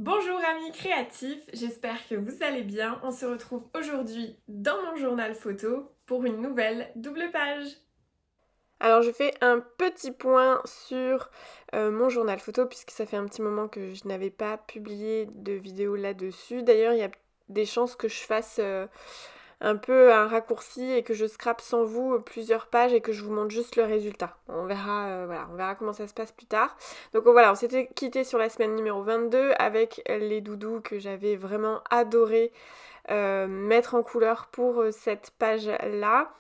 Bonjour amis créatifs, j'espère que vous allez bien. On se retrouve aujourd'hui dans mon journal photo pour une nouvelle double page. Alors je fais un petit point sur mon journal photo puisque ça fait un petit moment que je n'avais pas publié de vidéo là-dessus. D'ailleurs il y a des chances que je fasse un peu un raccourci et que je scrape sans vous plusieurs pages et que je vous montre juste le résultat. On verra, voilà, on verra comment ça se passe plus tard. Donc voilà, on s'était quitté sur la semaine numéro 22 avec les doudous que j'avais vraiment adoré mettre en couleur pour cette page-là.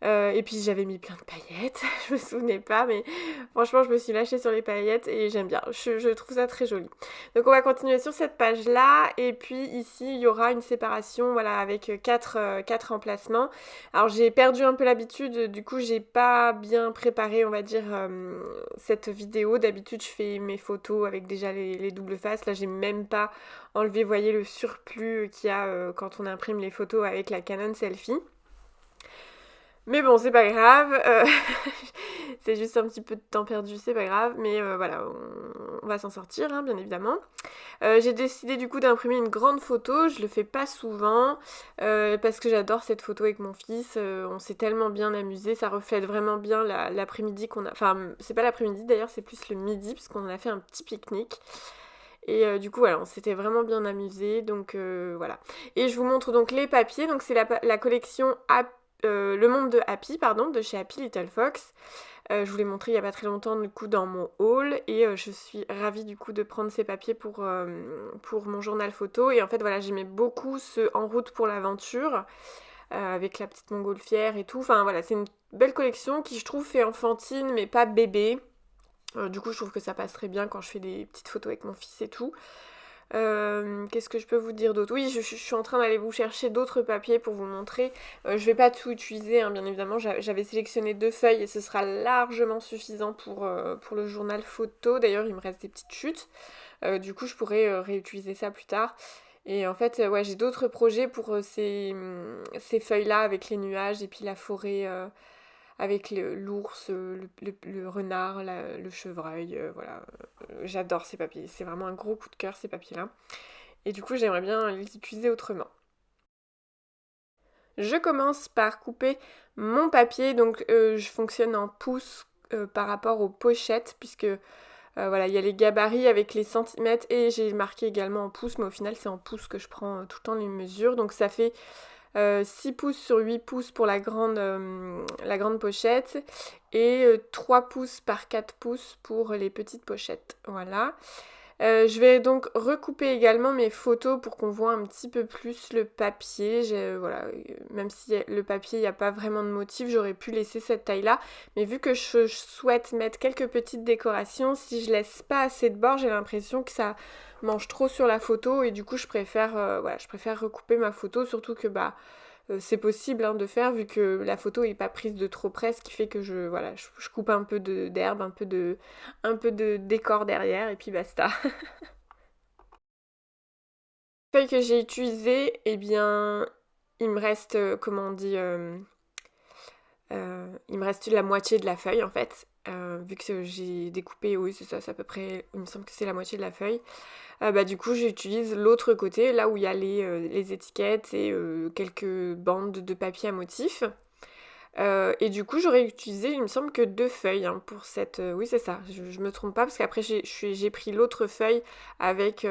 Et puis j'avais mis plein de paillettes, je me souvenais pas, mais franchement je me suis lâchée sur les paillettes et j'aime bien, je trouve ça très joli. Donc on va continuer sur cette page-là, et puis ici il y aura une séparation, voilà, avec quatre emplacements. Alors j'ai perdu un peu l'habitude, du coup j'ai pas bien préparé, on va dire, cette vidéo. D'habitude je fais mes photos avec déjà les doubles faces, là j'ai même pas enlevé, voyez, le surplus qu'il y a quand on imprime les photos avec la Canon Selfie. Mais bon, c'est pas grave, c'est juste un petit peu de temps perdu, c'est pas grave, mais voilà, on va s'en sortir, hein, bien évidemment. J'ai décidé du coup d'imprimer une grande photo, je le fais pas souvent, parce que j'adore cette photo avec mon fils, on s'est tellement bien amusé, ça reflète vraiment bien l'après-midi qu'on a... Enfin, c'est pas l'après-midi d'ailleurs, c'est plus le midi, parce qu'on a fait un petit pique-nique. Et du coup voilà, on s'était vraiment bien amusé, donc voilà. Et je vous montre donc les papiers, donc c'est la collection Le Monde de Happy, pardon, de chez Happy Little Fox. Je vous l'ai montré il y a pas très longtemps du coup dans mon haul, et je suis ravie du coup de prendre ces papiers pour mon journal photo. Et en fait voilà, j'aimais beaucoup ce En route pour l'aventure, avec la petite montgolfière et tout. Enfin voilà, c'est une belle collection qui je trouve fait enfantine mais pas bébé. Du coup je trouve que ça passe très bien quand je fais des petites photos avec mon fils et tout. Qu'est-ce que je peux vous dire d'autre? Oui, je suis en train d'aller vous chercher d'autres papiers pour vous montrer. Je vais pas tout utiliser, hein, bien évidemment. J'avais sélectionné 2 feuilles et ce sera largement suffisant pour le journal photo. D'ailleurs, il me reste des petites chutes. Du coup, je pourrais réutiliser ça plus tard. Et en fait, ouais, j'ai d'autres projets pour ces feuilles-là avec les nuages et puis la forêt avec l'ours, le renard, le chevreuil, voilà. J'adore ces papiers, c'est vraiment un gros coup de cœur ces papiers-là. Et du coup, j'aimerais bien les utiliser autrement. Je commence par couper mon papier, donc je fonctionne en pouces par rapport aux pochettes, puisque voilà, il y a les gabarits avec les centimètres et j'ai marqué également en pouces, mais au final c'est en pouces que je prends tout le temps les mesures, donc ça fait 6 pouces sur 8 pouces pour la grande pochette, et 3 pouces par 4 pouces pour les petites pochettes. Voilà. Je vais donc recouper également mes photos pour qu'on voit un petit peu plus le papier. Voilà, même si le papier, il n'y a pas vraiment de motif, j'aurais pu laisser cette taille-là. Mais vu que je souhaite mettre quelques petites décorations, si je laisse pas assez de bords, j'ai l'impression que ça mange trop sur la photo, et du coup je préfère, voilà, je préfère recouper ma photo, surtout que c'est possible, hein, de faire, vu que la photo est pas prise de trop près, ce qui fait que je coupe un peu d'herbe, un peu de décor derrière, et puis basta. Feuille que j'ai utilisée, eh bien, il me reste, comment on dit, il me reste la moitié de la feuille en fait. Vu que j'ai découpé, oui c'est ça, c'est à peu près, il me semble que c'est la moitié de la feuille. Du coup j'utilise l'autre côté, là où il y a les étiquettes et quelques bandes de papier à motif. Et du coup j'aurais utilisé, il me semble, que 2 feuilles, hein, pour cette... oui c'est ça, je me trompe pas, parce qu'après j'ai pris l'autre feuille avec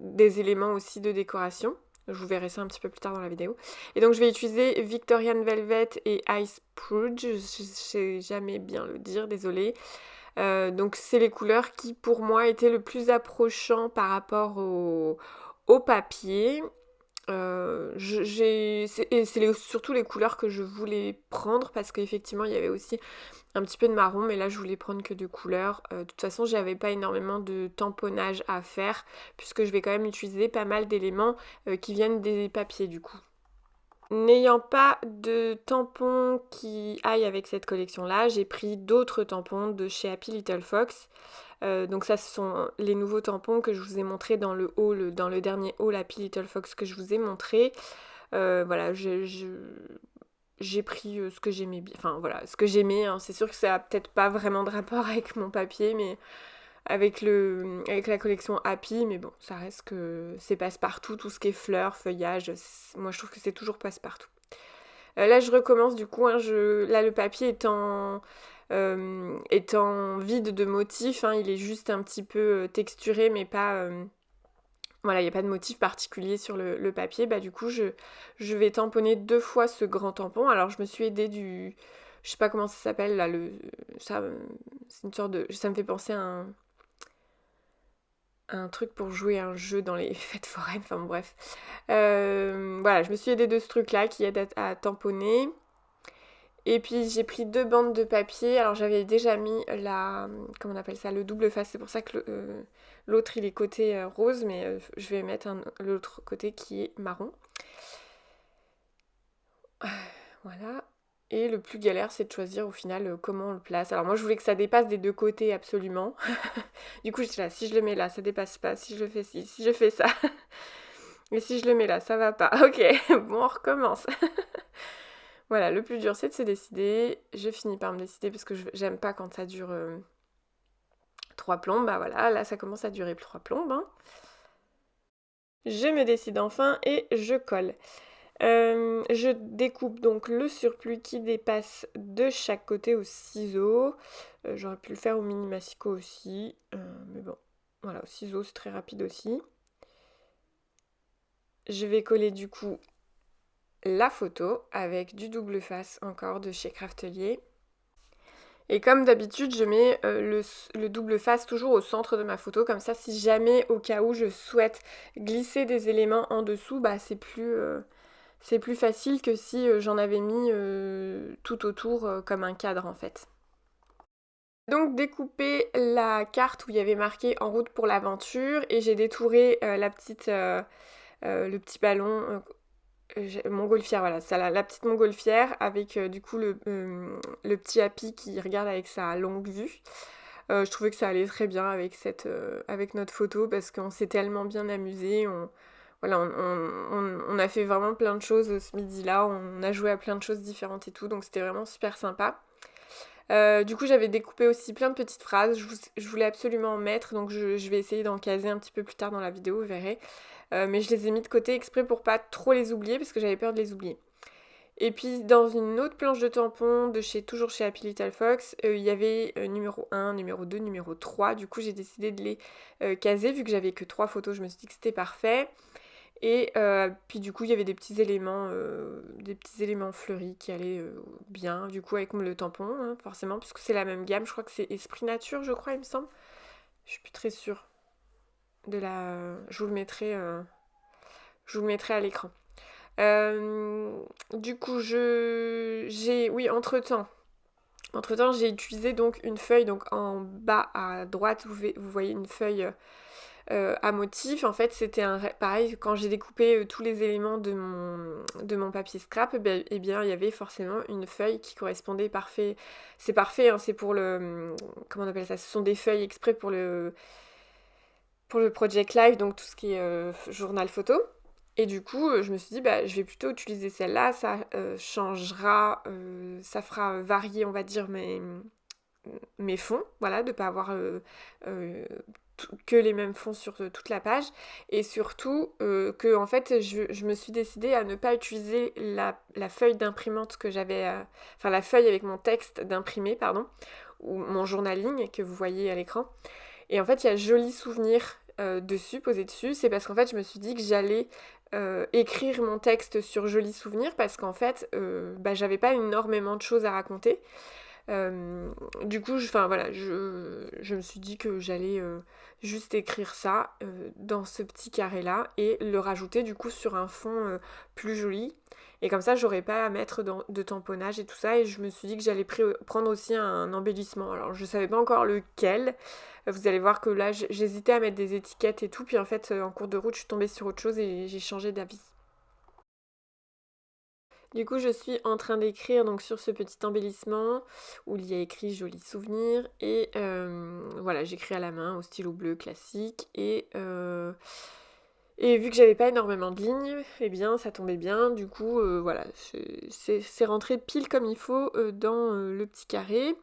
des éléments aussi de décoration. Je vous verrai ça un petit peu plus tard dans la vidéo. Et donc je vais utiliser Victorian Velvet et Ice Spruce, je sais jamais bien le dire, désolée. Donc c'est les couleurs qui pour moi étaient le plus approchant par rapport au papier. C'est surtout les couleurs que je voulais prendre, parce qu'effectivement il y avait aussi un petit peu de marron, mais là je voulais prendre que de couleurs. De toute façon j'avais pas énormément de tamponnage à faire, puisque je vais quand même utiliser pas mal d'éléments qui viennent des papiers du coup. N'ayant pas de tampons qui aillent avec cette collection-là, j'ai pris d'autres tampons de chez Happy Little Fox. Donc ça, ce sont les nouveaux tampons que je vous ai montrés dans le haul, dans le dernier haul Happy Little Fox que je vous ai montré. Voilà, j'ai pris ce que j'aimais bien. Enfin voilà, ce que j'aimais, hein. C'est sûr que ça a peut-être pas vraiment de rapport avec mon papier, mais avec la collection Happy, mais bon, ça reste que c'est passe-partout, tout ce qui est fleurs, feuillage, moi je trouve que c'est toujours passe-partout. Là je recommence du coup, hein, là le papier étant vide de motifs, hein, il est juste un petit peu texturé mais pas... voilà, il n'y a pas de motif particulier sur le papier, bah du coup je vais tamponner 2 fois ce grand tampon. Alors je me suis aidée du... Je sais pas comment ça s'appelle là, c'est une sorte de... Ça me fait penser à un truc pour jouer à un jeu dans les fêtes foraines, enfin bon, bref. Voilà, je me suis aidée de ce truc-là qui aide à tamponner. Et puis j'ai pris 2 bandes de papier. Alors j'avais déjà mis comment on appelle ça, le double face. C'est pour ça que l'autre il est côté rose, mais je vais mettre l'autre côté qui est marron. Voilà. Et le plus galère, c'est de choisir au final comment on le place. Alors moi je voulais que ça dépasse des 2 côtés absolument. Du coup j'étais là, si je le mets là, ça dépasse pas. Si je le fais ci, si je fais ça. Et si je le mets là, ça va pas. Ok, bon on recommence. Voilà, le plus dur c'est de se décider. Je finis par me décider parce que j'aime pas quand ça dure 3 plombes. Bah voilà, là ça commence à durer 3 plombes. Hein. Je me décide enfin et je colle. Je découpe donc le surplus qui dépasse de chaque côté au ciseau. J'aurais pu le faire au mini massicot aussi. Mais bon, voilà, au ciseau c'est très rapide aussi. Je vais coller du coup la photo avec du double face encore de chez Craftelier. Et comme d'habitude, je mets le double face toujours au centre de ma photo. Comme ça, si jamais, au cas où, je souhaite glisser des éléments en dessous, bah c'est plus facile que si j'en avais mis tout autour comme un cadre en fait. Donc découpé la carte où il y avait marqué en route pour l'aventure et j'ai détouré le petit ballon montgolfière, voilà, ça, la petite montgolfière avec du coup le petit Happy qui regarde avec sa longue vue. Je trouvais que ça allait très bien avec notre photo parce qu'on s'est tellement bien amusé. Voilà, on a fait vraiment plein de choses ce midi-là, on a joué à plein de choses différentes et tout, donc c'était vraiment super sympa. Du coup, j'avais découpé aussi plein de petites phrases, je voulais absolument en mettre, donc je vais essayer d'en caser un petit peu plus tard dans la vidéo, vous verrez. Mais je les ai mis de côté exprès pour pas trop les oublier, parce que j'avais peur de les oublier. Et puis dans une autre planche de tampons, toujours chez Happy Little Fox, il y avait numéro 1, numéro 2, numéro 3. Du coup, j'ai décidé de les caser, vu que j'avais que 3 photos, je me suis dit que c'était parfait. Et puis du coup, il y avait des petits éléments fleuris qui allaient bien, du coup, avec le tampon, hein, forcément, puisque c'est la même gamme. Je crois que c'est Esprit Nature, je crois, il me semble. Je suis plus très sûre de la... Je vous le mettrai à l'écran. Du coup, oui, entre-temps, j'ai utilisé donc une feuille, donc en bas à droite, vous voyez une feuille à motif. En fait, c'était pareil, quand j'ai découpé tous les éléments de mon papier scrap, eh bien, il y avait forcément une feuille qui correspondait parfait. C'est parfait, hein, c'est pour comment on appelle ça? Ce sont des feuilles exprès pour le Project Live, donc tout ce qui est journal photo. Et du coup, je me suis dit, bah, je vais plutôt utiliser celle-là, ça changera, ça fera varier, on va dire, mes fonds, voilà, de ne pas avoir que les mêmes fonds sur toute la page. Et surtout, que en fait, je me suis décidée à ne pas utiliser la feuille d'imprimante que j'avais, enfin la feuille avec mon texte d'imprimé, pardon, ou mon journaling que vous voyez à l'écran. Et en fait, il y a joli souvenir posé dessus. C'est parce qu'en fait, je me suis dit que j'allais écrire mon texte sur joli souvenir parce qu'en fait, j'avais pas énormément de choses à raconter. Du coup, je me suis dit que j'allais juste écrire ça dans ce petit carré-là et le rajouter du coup sur un fond plus joli. Et comme ça, j'aurais pas à mettre de tamponnage et tout ça. Et je me suis dit que j'allais prendre aussi un embellissement. Alors, je savais pas encore lequel. Vous allez voir que là, j'hésitais à mettre des étiquettes et tout. Puis en fait, en cours de route, je suis tombée sur autre chose et j'ai changé d'avis. Du coup, je suis en train d'écrire donc sur ce petit embellissement où il y a écrit joli souvenir et voilà, j'écris à la main au stylo bleu classique et vu que j'avais pas énormément de lignes, eh bien ça tombait bien. Du coup, voilà, c'est rentré pile comme il faut dans le petit carré.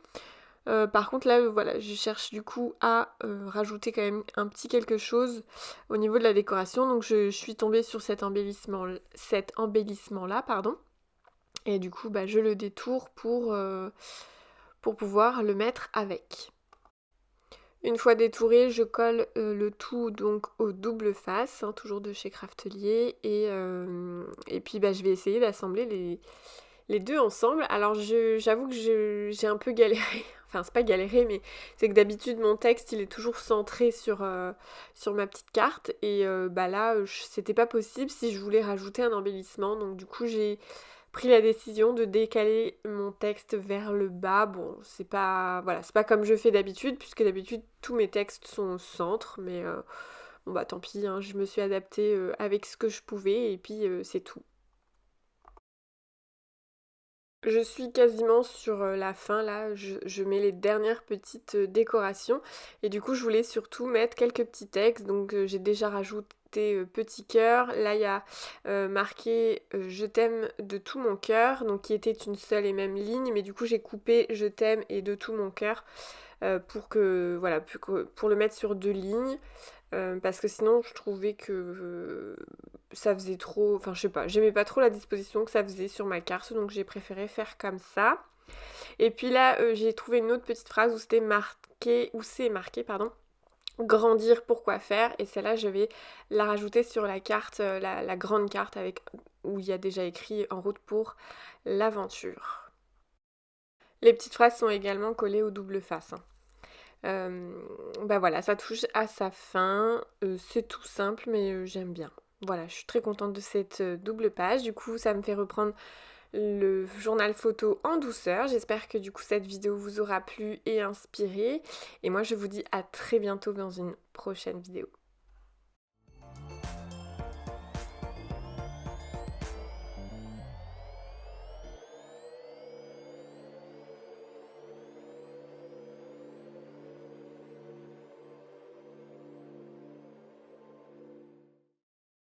Par contre là voilà, je cherche du coup à rajouter quand même un petit quelque chose au niveau de la décoration. Donc je suis tombée sur cet embellissement là, pardon. Et du coup bah, je le détourne pour pouvoir le mettre avec. Une fois détouré, je colle le tout donc au double face, hein, toujours de chez Craftelier. Et puis bah, je vais essayer d'assembler les deux ensemble. Alors j'avoue que j'ai un peu galéré. Enfin c'est pas galéré mais c'est que d'habitude mon texte il est toujours centré sur ma petite carte. Et bah là c'était pas possible si je voulais rajouter un embellissement. Donc du coup j'ai pris la décision de décaler mon texte vers le bas. Bon, c'est pas voilà, c'est pas comme je fais d'habitude, puisque d'habitude tous mes textes sont au centre, mais bon bah tant pis, hein, je me suis adaptée avec ce que je pouvais et puis c'est tout. Je suis quasiment sur la fin là, je mets les dernières petites décorations et du coup je voulais surtout mettre quelques petits textes, donc j'ai déjà rajouté petit cœur, là il y a marqué je t'aime de tout mon cœur, donc qui était une seule et même ligne, mais du coup j'ai coupé je t'aime et de tout mon cœur pour que voilà pour le mettre sur deux lignes. Parce que sinon je trouvais que ça faisait trop, enfin je sais pas, j'aimais pas trop la disposition que ça faisait sur ma carte, donc j'ai préféré faire comme ça. Et puis là j'ai trouvé une autre petite phrase où c'était marqué, où c'est marqué pardon, grandir pourquoi faire, et celle-là je vais la rajouter sur la carte, la grande carte avec où il y a déjà écrit en route pour l'aventure. Les petites phrases sont également collées au double face, hein. Bah voilà, ça touche à sa fin. C'est tout simple, mais j'aime bien. Voilà, je suis très contente de cette double page. Du coup, ça me fait reprendre le journal photo en douceur. J'espère que du coup cette vidéo vous aura plu et inspiré. Et moi, je vous dis à très bientôt dans une prochaine vidéo.